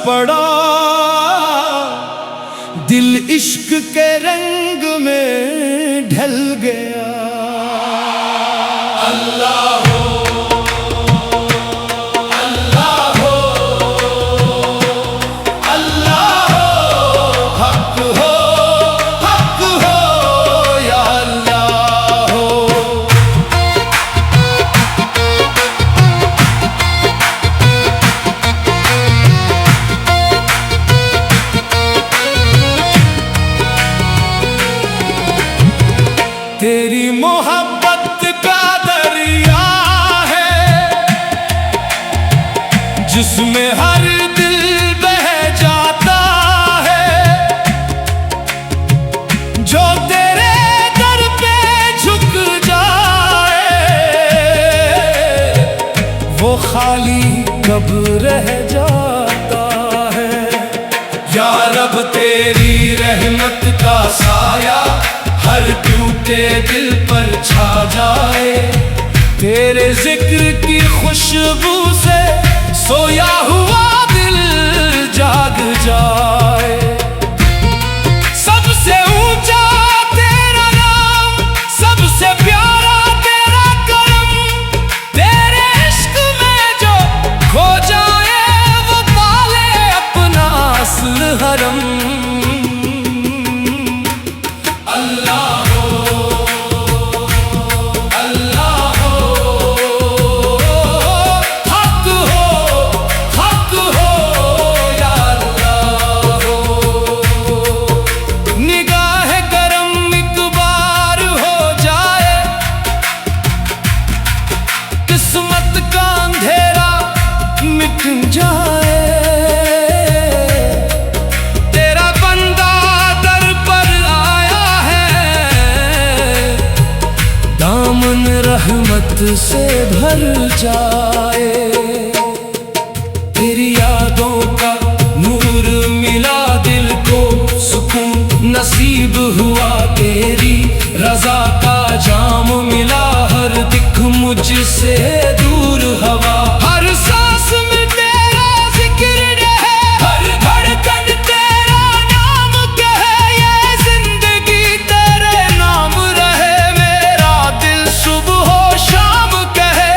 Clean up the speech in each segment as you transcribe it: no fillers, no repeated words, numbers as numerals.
पड़ा, दिल इश्क के रंग में ढल गया। अल्लाह हो, अल्लाह हो, अल्लाह हो, हक हो, हक हो, या अल्लाह हो। तेरी मोहब्बत का दरिया है जिसमें हर दिल बह जाता है, जो तेरे दर पे झुक जाए वो खाली कब रह जाता है। या रब तेरी रहमत का साया हर टूटे दिल पर छा जाए, तेरे जिक्र की खुशबू से सोया हुआ दिल जाग जाए। सबसे ऊंचा तेरा नाम, सबसे प्यारा तेरा करम, तेरे इश्क में जो खो जाए वो पाले अपना असल हरम। किस्मत का अंधेरा मिट जाए, तेरा बंदा दर पर आया है, दामन रहमत से भर जाए। तेरी यादों का नूर मिला दिल को सुकून नसीब हुआ, तेरी रजा का जाम मिला हर दिख मुझसे दूर हवा। हर सांस में तेरा जिक्र है, हर धड़कन तेरा नाम कहे, ये जिंदगी तेरे नाम रहे। मेरा दिल सुबह हो शाम कहे,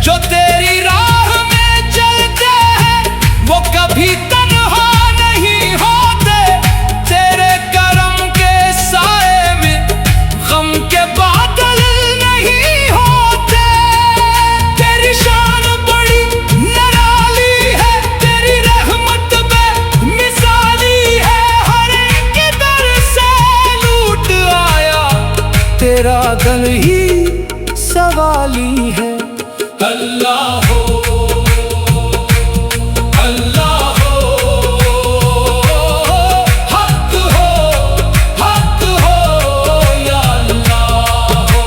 जो तेरी राह में चलते हैं वो कभी तन्हा नहीं होते, तेरे करम के साए में गम के बादल नहीं होते। तेरी शान बड़ी निराली है, तेरी रहमत बेमिसाली है, हर एक दर से लूट आया, तेरा दर ही सवाली है। अल्लाह हो, अल्लाह हो, हक हो, हक हो, या अल्लाह हो।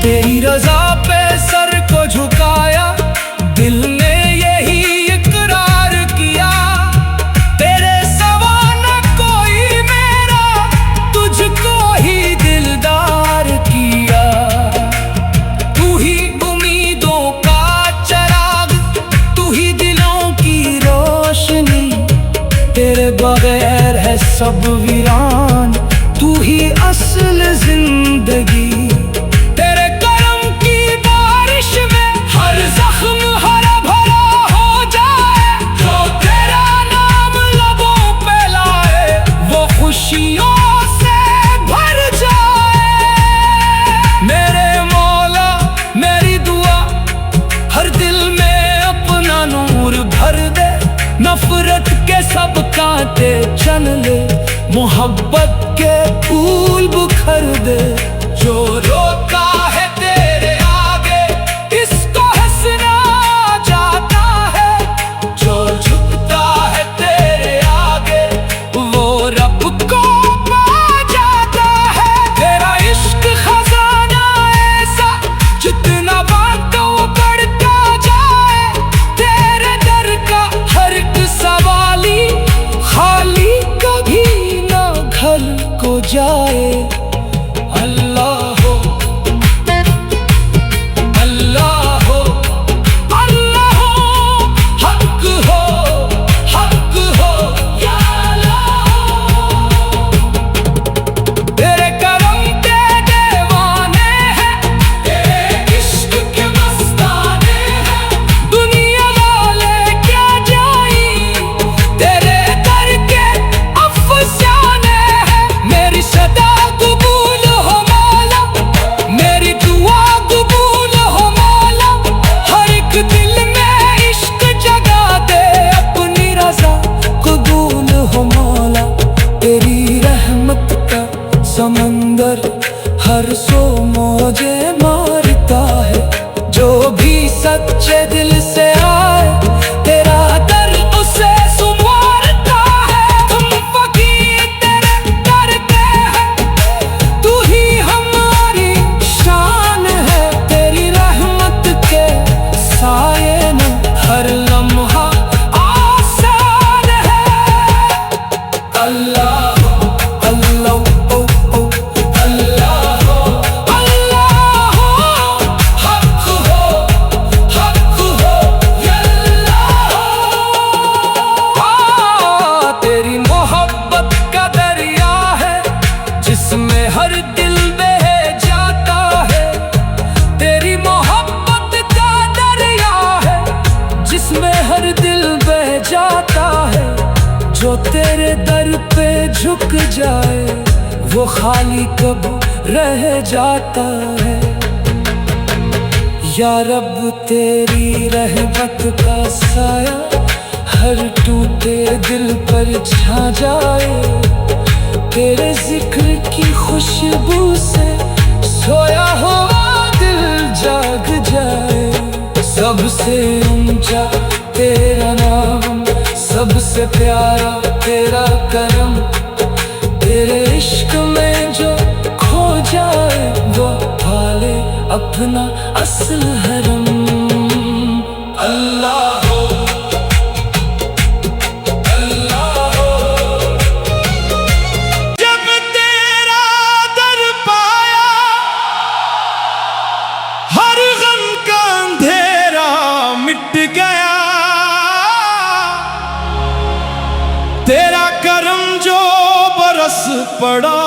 तेरी रजा पे सर को झुकाया, दिल ने यही इकरार किया, तेरे सिवा न कोई मेरा, तुझको ही दिलदार किया। तू ही उम्मीदों का चराग, तू ही दिलों की रोशनी, तेरे बगैर है सब वीरान, तू ही असल जिंदगी। नफरत के सब कांटे चन ले, मोहब्बत के फूल बुखर दे। जो रोता है तेरे आगे इसको हंसना जाता है, जो झुकता है तेरे आगे वो रब को पा जाता है। तेरा इश्क खजाना ऐसा जितना बांटो बढ़ता जाए, तेरे दर का हर एक सवाली को जाए। अल्लाह हो, अल्लाह हो, अल्लाह हो, हक हो, हक हो, या अल्लाह हो। तेरे करम के दीवाने हैं, तेरे इश्क के मस्ताने हैं। दुनिया वाले क्या जाई, तेरे दर के अफसाने हैं। मेरी सदा कबूल हो मौला, मेरी दुआ कबूल हो मौला। हर एक दिल में इश्क जगा दे, अपनी रजा कबूल हो मौला। तेरी रहमत का समंदर हर सो मौजे मारता है। जो भी सच्चे दिल से आए, तेरा दर उसे संवारता है। हम फकीर तेरे दर के हैं, तू ही हमारी शान है। तेरी रहमत के साये में हर लम्हा आसान है। अल्लाह हो, अल्लाह हो, अल्लाह हो, अल्लाह हो, हक हो, हक हो, या अल्लाह हो। तेरी मोहब्बत का दरिया है, जिसमें हर दिल बह जाता है। तेरी मोहब्बत का दरिया है, जिसमें हर दिल बह जाता है। जो तेरे दर पे झुक जाए, वो खाली कब रह जाता है। या रब तेरी रहमत का साया हर टूटे दिल पर छा जाए। तेरे जिक्र की खुशबू से सोया हुआ दिल जाग जाए। सबसे ऊंचा तेरा नाम, सबसे प्यारा तेरा करम। तेरे इश्क में जो खो जाए, वो पाले अपना असल हरम। अल्लाह हो, अल्लाह हो। जब तेरा दर पाया, हर गम का अंधेरा मिट गया। तेरा करम जो बरस पड़ा,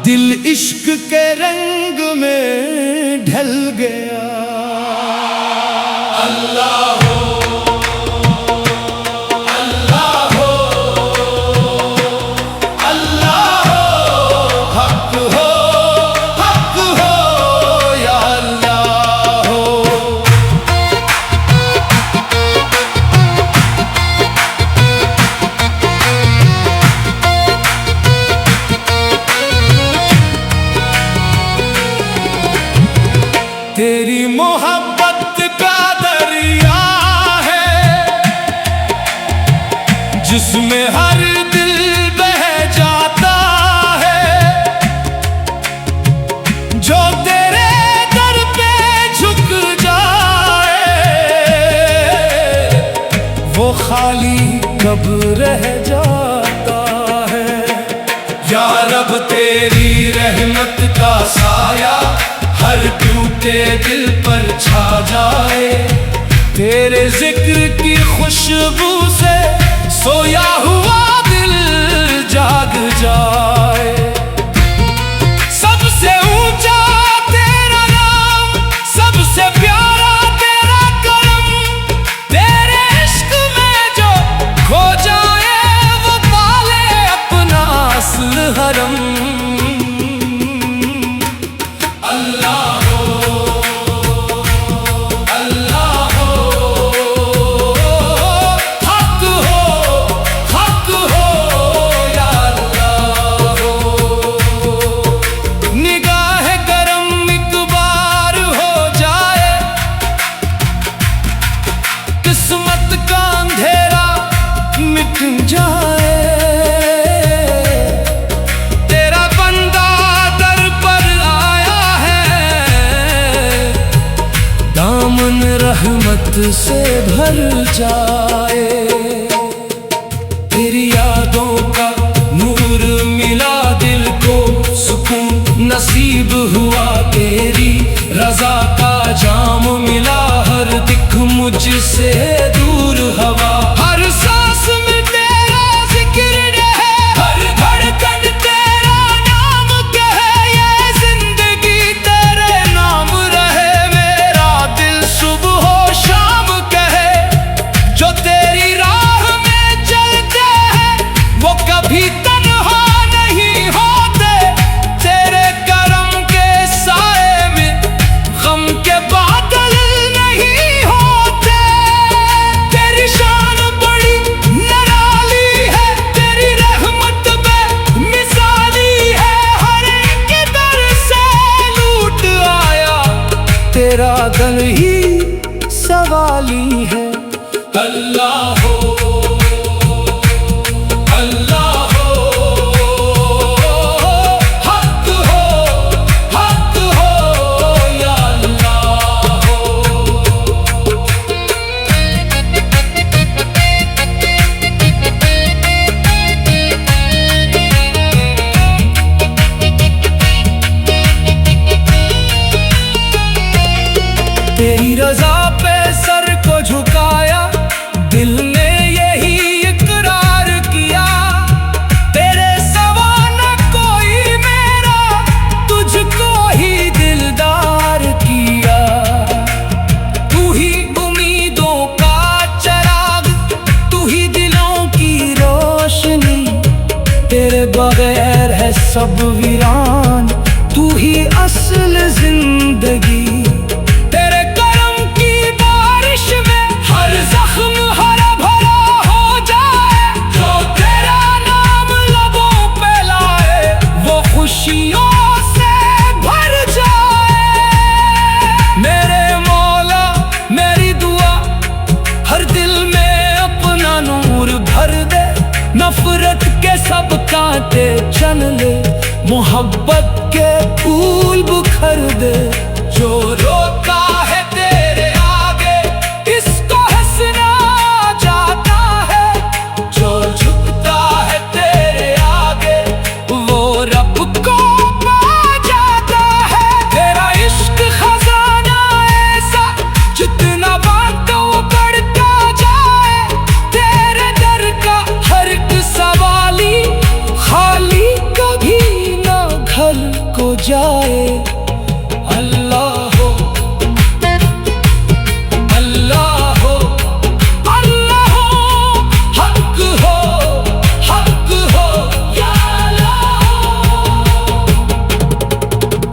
दिल इश्क के रंग में ढल गया। अल्लाह हो, अल्लाह हो, अल्लाह हो, हक हो, हक हो, या अल्लाह हो। तेरी मोहब्बत का दरिया है, जिसमें हर दिल बह जाता है। जो तेरे दर पे झुक जाए, वो खाली कब रह जाता है। या रब तेरी रहमत का साया हर टूटे दिल पर छा जाए। तेरे जिक्र की खुशबू से सोया हुआ दिल जाग जाए। सबसे ऊंचा तेरा नाम, सबसे प्यारा तेरा करम। तेरे इश्क में जो खो जाए, वो पाले अपना असल हरम। अल्लाह हो, अल्लाह हो, हक हो, हक हो, या अल्लाह हो। निगाह करम एक बार हो जाए, किस्मत का अंधेरा मिट जाए। रहमत से भर जाए। तेरी यादों का नूर मुझसे दूर हवा। हर सांस में तेरा जिक्र रहे, हर धड़कन तेरा नाम कहे, ये जिंदगी तेरे नाम रहे। मेरा दिल सुबह हो शाम कहे, जो तेरी राह में चलते हैं वो कभी तन्हा नहीं होते। तेरे करम के साए में गम के बादल नहीं होते। तेरी शान बड़ी निराली है, तेरी रहमत बेमिसाली है। हर एक दर से लूट आया, तेरा दर ही सवाली है। अल्लाह हो, अल्लाह हो, हक हो या अल्लाह हो। तेरी रजा पे सर को झुकाया, दिल ने यही इकरार किया। तेरे सिवा न कोई मेरा, तुझको ही दिलदार किया। तू ही उम्मीदों का चिराग, तू ही दिलों की रोशनी। तेरे बगैर है सब वीरान, तू ही असल जिंदगी। तेरे करम की बारिश में हर जख्म हरा भरा हो जाए। जो तेरा नाम लबों पे लाए, वो खुशियों से भर जाए। मेरे मौला मेरी दुआ, हर दिल में अपना नूर भर दे। नफरत के सब कांटे चन ले, मोहब्बत के फूल बुखर दे। जो रोता है तेरे आगे, इसको हंसना जाता है। जो झुकता है तेरे आगे, वो रब को पा जाता है। तेरा इश्क खजाना ऐसा, जितना बांटो बढ़ता जाए। तेरे दर का हर एक सवाली, खाली कभी ना घर को जाए। अल्लाह हो, अल्लाह हो, अल्लाह हो, हक हो या अल्लाह हो।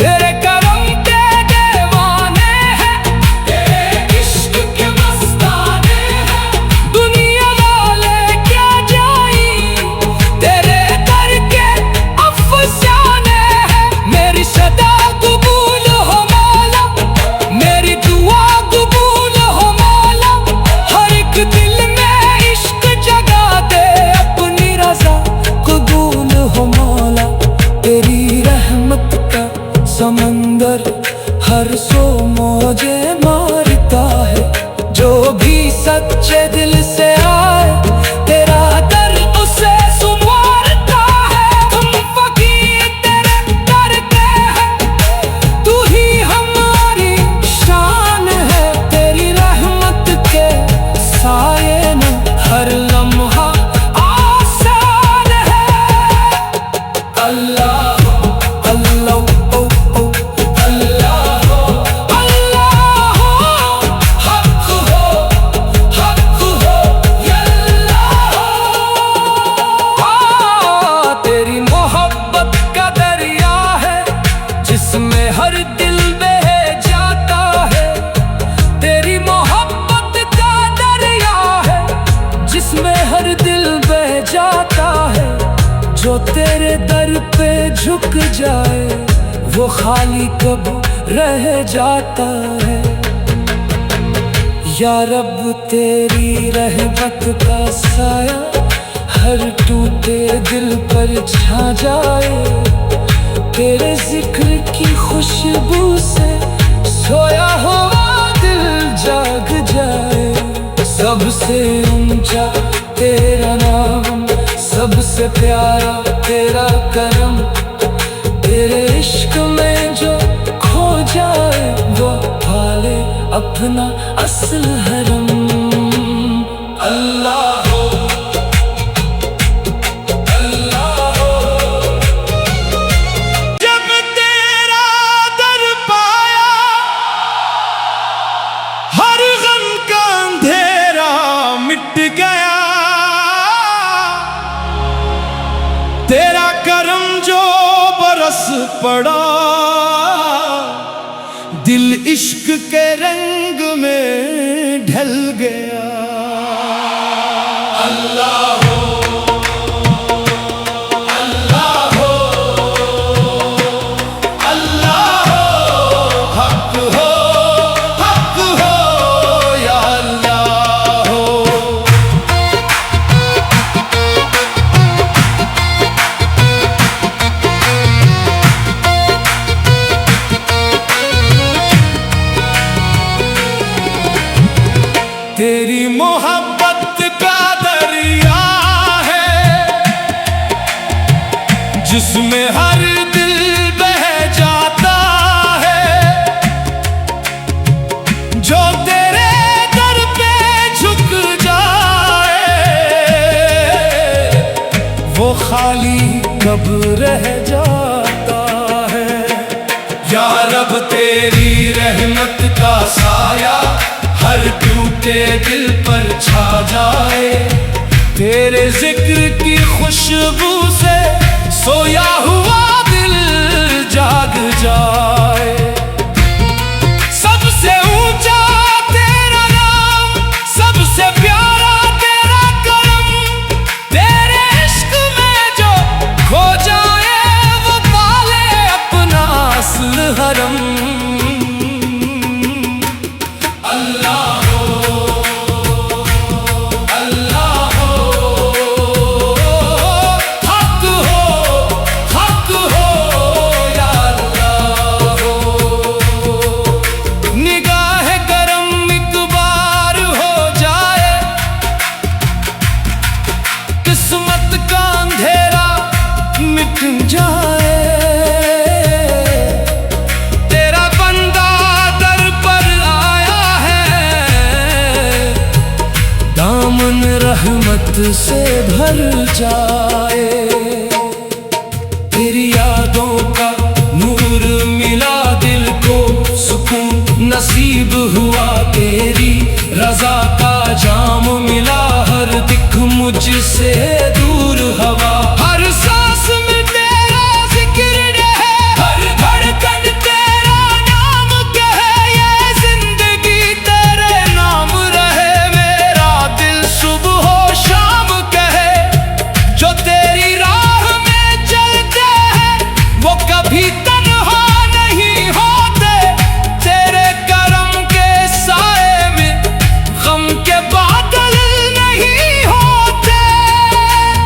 तेरे करम के दीवाने हैं, तेरे इश्क के मस्ताने हैं। दुनिया वाले क्या जाई, तेरे दर के अफसाने हैं। मेरी सदा कबूल हो मौला, मेरी दुआ कबूल हो मौला। हर एक दिल में इश्क जगा दे, अपनी रजा कबूल हो मौला। तेरी रहमत का समंदर हर सो मौजे मारता है। जो भी सच्चे दिल से आए, तेरा दर उसे संवारता है। हम फकीर तेरे दर पे हैं, तू ही हमारी शान है। तेरी रहमत के साये में हर लम्हा आसान है। अल्लाह हो, अल्लाह ओ ओ, अल्लाह हो, अल्लाह हो, हक हो या अल्लाह हो। तेरी मोहब्बत का दरिया है, जिसमें हर दिल बह जाता है। तेरी मोहब्बत का दरिया है, जिसमें हर दिल बह जाता है। जो तेरे दर पे झुक जाए, वो खाली कब रह जाता है। या रब तेरी रहमत का साया, हर टूटे दिल पर छा जाए। तेरे जिक्र की खुशबू से सोया हुआ दिल जाग जाए। सबसे ऊंचा तेरा नाम, सबसे प्यारा तेरा करम। तेरे इश्क में जो खो जाए, वो पाले अपना असल हरम। पड़ा, दिल इश्क के रंग में ढल गया। अल्लाह हो, अल्लाह हो, अल्लाह हो, हक हो, हक हो, या अल्लाह हो। तेरी मोहब्बत का दरिया है जिसमें हर दिल बह जाता है, जो तेरे दर पे झुक जाए वो खाली कब रह जाता है। या रब तेरी रहमत का साया हर टूटे दिल पर छा जाए, तेरे जिक्र की खुशबू से सोया हुआ दिल जाग जाए। सबसे ऊंचा तेरा नाम, सबसे प्यारा तेरा करम, तेरे इश्क में जो खो जाए वो पाले अपना असल हरम। किस्मत का अंधेरा मिट जाए, तेरा बंदा दर पर आया है, दामन रहमत से भर जाए। तेरी यादों का नूर मिला दिल को सुकून नसीब हुआ, तेरी रजा का जाम मिला हर दिख मुझसे दूर हवा। हर सांस में तेरा जिक्र रहे, हर धड़कन तेरा नाम कहे, ये जिंदगी तेरे नाम रहे। मेरा दिल सुबह हो शाम कहे, जो तेरी राह में चलते हैं वो कभी तन्हा नहीं होते, तेरे करम के साए में गम के बादल नहीं होते।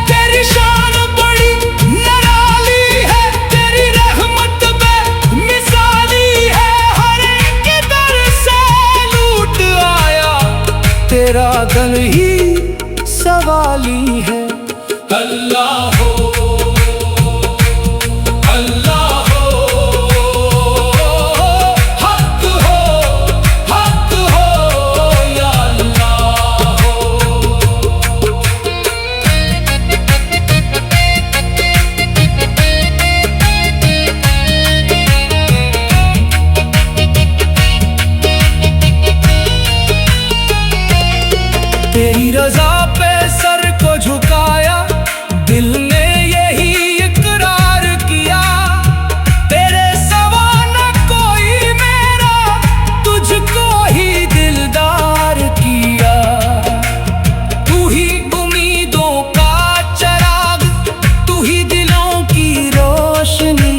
तेरी शान बड़ी निराली है, तेरी रहमत बेमिसाली है, हर एक दर से लूट आया, तेरा दर ही सवाली है। अल्लाह हो, अल्लाह हो, हक हो, हक हो, या अल्लाह हो। तेरी रजा पे सर को झुकाया, दिल ने यही इकरार किया, तेरे सिवा न कोई मेरा, तुझको ही दिलदार किया। तू ही उम्मीदों का चिराग, तू ही दिलों की रोशनी,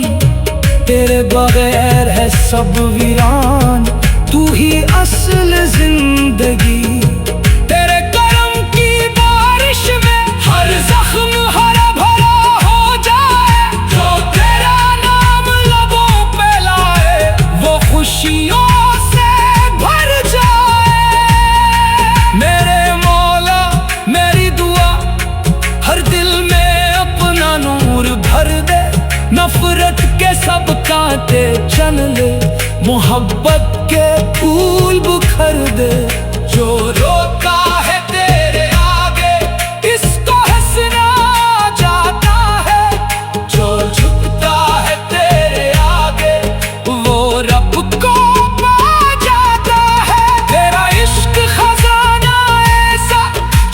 तेरे बगैर है सब वीरान, तू ही असल जिंदगी। नफरत के सब कांटे चन ले, मोहब्बत के फूल बुखर दे। जो रोता है तेरे आगे इसको हंसना जाता है, जो झुकता है तेरे आगे वो रब को पा जाता है। तेरा इश्क खजाना ऐसा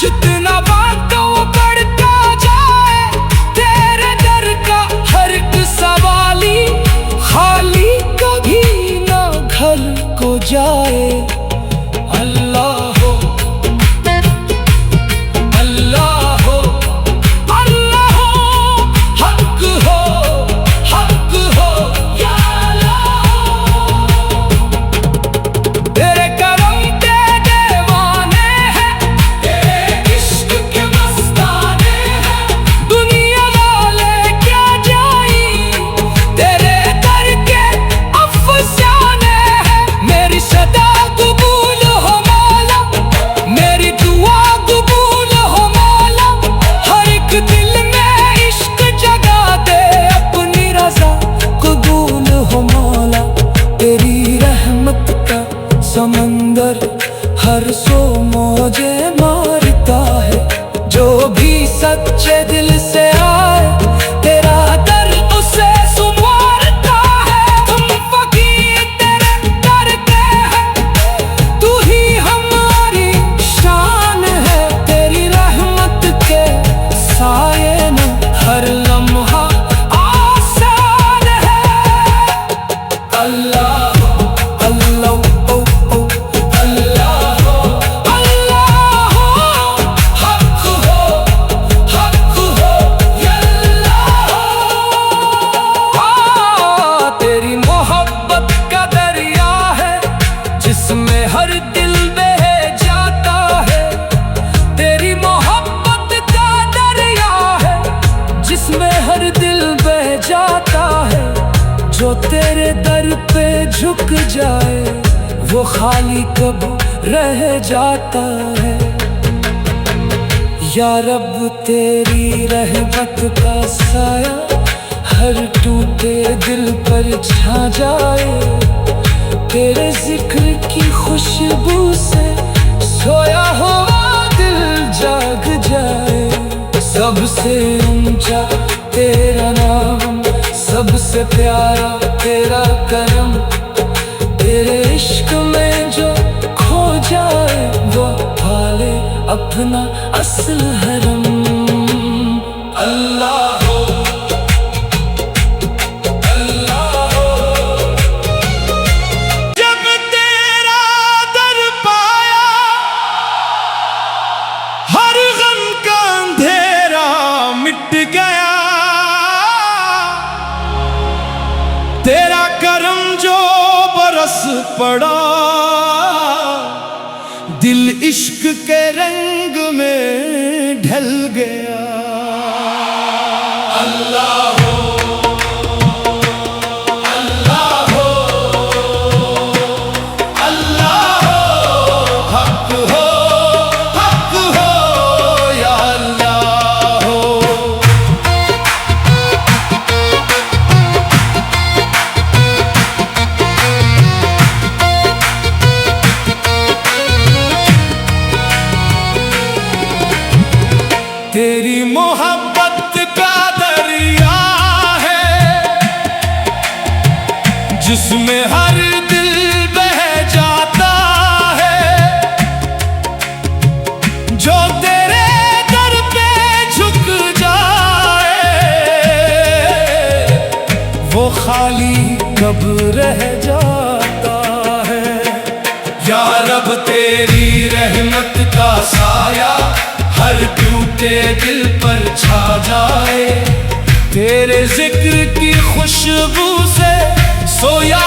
जितना बांटो बढ़ता जाए, तेरे दर का हर एक सवाली भी सच्चे दिल से आए, तेरा दर उसे संवारता है। हम फकीर तेरे दर के हैं, तू ही हमारी शान है। तेरी रहमत के साये में हर लम्हा आसान है। अल्लाह जिसमें हर दिल बह जाता है। तेरी मोहब्बत का दरिया है जिसमें हर दिल बह जाता है। जो तेरे दर पे झुक जाए वो खाली कब रह जाता है। या रब तेरी रहमत का साया हर टूटे दिल पर छा जाए। तेरे जिक्र की खुशबू से सोया हुआ दिल जाग जाए। सबसे ऊंचा तेरा नाम, सबसे प्यारा तेरा करम। तेरे इश्क में जो खो जाए वो पाले अपना असल हरम। अल्लाह तेरा करम जो बरस पड़ा, दिल इश्क के रंग में ढल गया। अल्लाह हो, अल्लाह हो, अल्लाह हो, हक हो, हक हो, या अल्लाह हो। तेरी मोहब्बत का दरिया है जिसमें हर दिल बह जाता है। जो तेरे दर पे झुक जाए वो खाली कब रह जाता है। या रब तेरी रहमत का साया हर टूटे दिल पर छा जाए। तेरे जिक्र की खुशबू से सोया